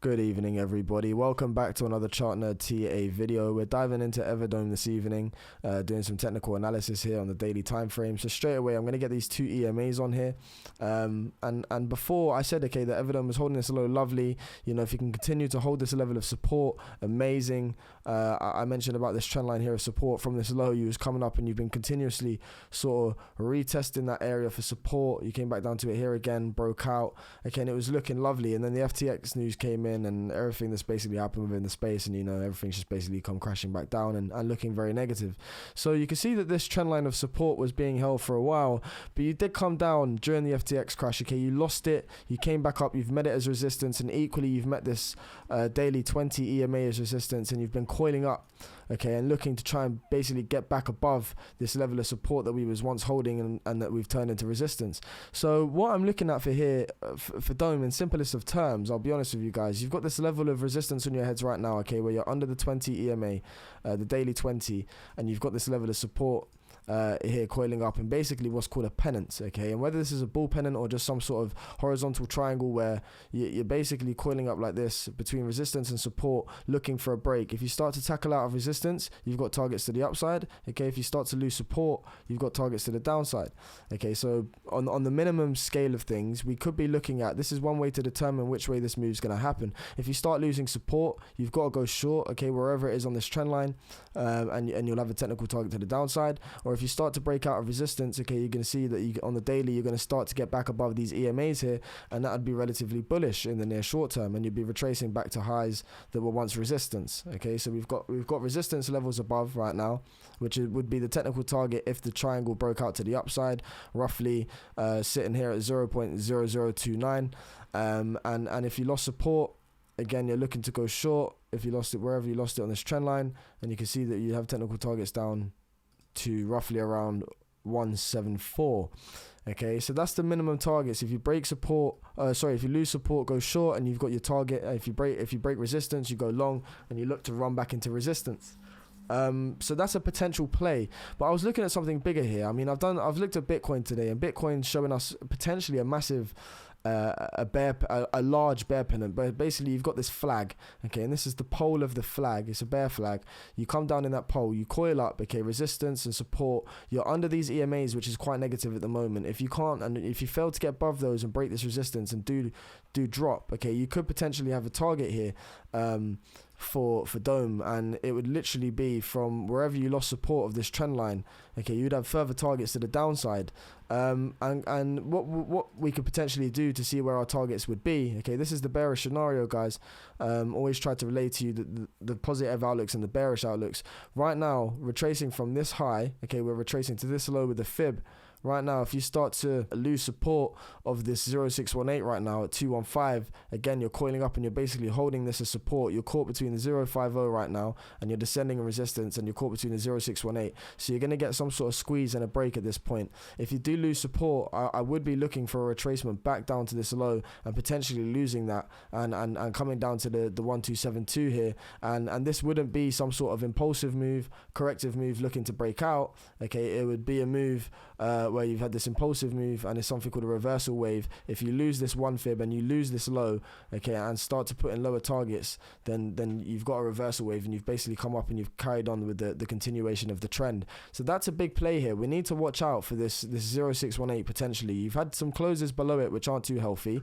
Good evening, everybody. Welcome back to another Chart Nerd TA video. We're diving into Everdome this evening, doing some technical analysis here on the daily time frame. So straight away, I'm going to get these two EMAs on here. And before I said, okay, that Everdome was holding this low, lovely. You know, if you can continue to hold this level of support, amazing. I mentioned about this trend line here of support from this low. You was coming up and you've been continuously sort of retesting that area for support. You came back down to it here again, broke out. Okay, and it was looking lovely. And then the FTX news came in and everything that's basically happened within the space, and you know, everything's just basically come crashing back down and looking very negative. So you can see that this trend line of support was being held for a while, but you did come down during the FTX crash. Okay, you lost it, you came back up, you've met it as resistance, and equally you've met this daily 20 EMA as resistance, and you've been coiling up, okay, and looking to try and basically get back above this level of support that we was once holding and that we've turned into resistance. So what I'm looking at for here, for Dome, in simplest of terms, I'll be honest with you guys, you've got this level of resistance on your heads right now, okay, where you're under the 20 EMA, the daily 20, and you've got this level of support here coiling up, and basically what's called a pennant, okay, and whether this is a bull pennant or just some sort of horizontal triangle where you're basically coiling up like this between resistance and support, looking for a break. If you start to tackle out of resistance, you've got targets to the upside, okay. If you start to lose support, you've got targets to the downside, okay. So on the minimum scale of things, we could be looking at, this is one way to determine which way this move is going to happen. If you start losing support, you've got to go short, okay, wherever it is on this trend line, and you'll have a technical target to the downside. Or if you start to break out of resistance, okay, you're going to see that on the daily, you're going to start to get back above these EMAs here, and that would be relatively bullish in the near short term, and you'd be retracing back to highs that were once resistance, okay. So we've got resistance levels above right now, which would be the technical target if the triangle broke out to the upside, roughly sitting here at 0.0029, and if you lost support, again, you're looking to go short if you lost it wherever you lost it on this trend line, and you can see that you have technical targets down to roughly around 174. Okay, so that's the minimum targets. If you break support, if you lose support, go short, and you've got your target. If you break resistance, you go long, and you look to run back into resistance. So that's a potential play. But I was looking at something bigger here. I mean, I've looked at Bitcoin today, and Bitcoin's showing us potentially a massive a large bear pennant. But basically you've got this flag, okay, and this is the pole of the flag. It's a bear flag. You come down in that pole, you coil up, okay, resistance and support. You're under these EMAs, which is quite negative at the moment. If you can't, and if you fail to get above those and break this resistance and do drop, okay, you could potentially have a target here for Dome, and it would literally be from wherever you lost support of this trend line, okay, you'd have further targets to the downside, and what we could potentially do to see where our targets would be, okay, this is the bearish scenario, guys. Always try to relate to you the positive outlooks and the bearish outlooks. Right now, retracing from this high, okay, we're retracing to this low with the fib. Right now, if you start to lose support of this 0618 right now at 215, again, you're coiling up and you're basically holding this as support. You're caught between the 050 right now, and you're descending in resistance, and you're caught between the 0618. So you're going to get some sort of squeeze and a break at this point. If you do lose support, I would be looking for a retracement back down to this low and potentially losing that and coming down to the 1272 here. And this wouldn't be some sort of impulsive move, corrective move looking to break out. Okay, it would be a move where you've had this impulsive move, and it's something called a reversal wave. If you lose this one fib and you lose this low, okay, and start to put in lower targets, then you've got a reversal wave, and you've basically come up and you've carried on with the continuation of the trend. So that's a big play here. We need to watch out for this 0618 potentially. You've had some closes below it which aren't too healthy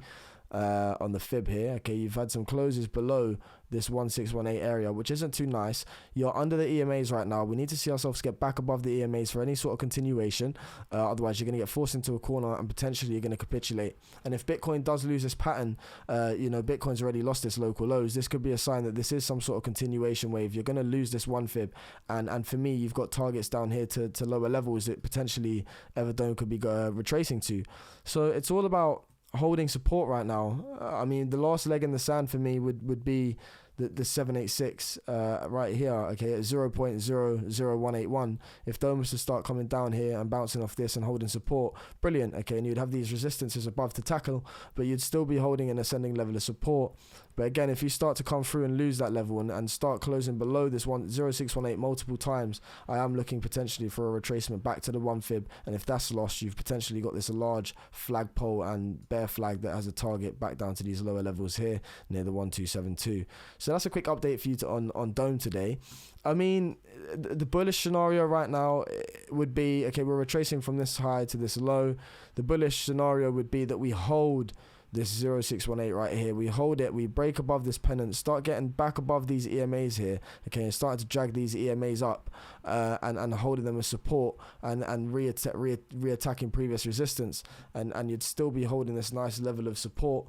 on the fib here, okay. You've had some closes below this 1618 area, which isn't too nice. You're under the EMAs right now. We need to see ourselves get back above the EMAs for any sort of continuation, otherwise you're going to get forced into a corner and potentially you're going to capitulate. And if Bitcoin does lose this pattern, you know, Bitcoin's already lost its local lows, this could be a sign that this is some sort of continuation wave. You're going to lose this one fib, and for me, you've got targets down here to lower levels that potentially Everdome could be retracing to. So it's all about holding support right now. I mean, the last leg in the sand for me would be the 786 right here, okay, at 0.00181. If Dome was to start coming down here and bouncing off this and holding support, brilliant, okay, and you'd have these resistances above to tackle, but you'd still be holding an ascending level of support. But again, if you start to come through and lose that level and start closing below this 0618 multiple times, I am looking potentially for a retracement back to the 1 fib, and if that's lost, you've potentially got this large flagpole and bear flag that has a target back down to these lower levels here near the 1272. So that's a quick update for you on Dome today. I mean, the bullish scenario right now would be, okay, we're retracing from this high to this low. The bullish scenario would be that we hold this 0618 right here, we hold it, we break above this pennant, start getting back above these EMAs here, okay, and starting to drag these EMAs up and holding them as support and re-attacking previous resistance, and you'd still be holding this nice level of support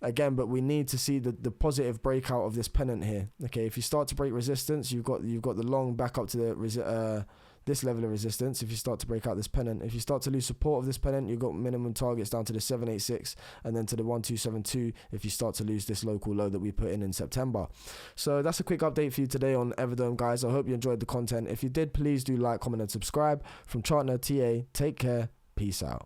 again. But we need to see the positive breakout of this pennant here, okay. If you start to break resistance, you've got the long back up to the this level of resistance. If you start to break out this pennant, if you start to lose support of this pennant, you've got minimum targets down to the 786 and then to the 1272 if you start to lose this local low that we put in September. So that's a quick update for you today on Everdome, guys. I hope you enjoyed the content. If you did, please do like, comment and subscribe. From Chartner TA, take care, peace out.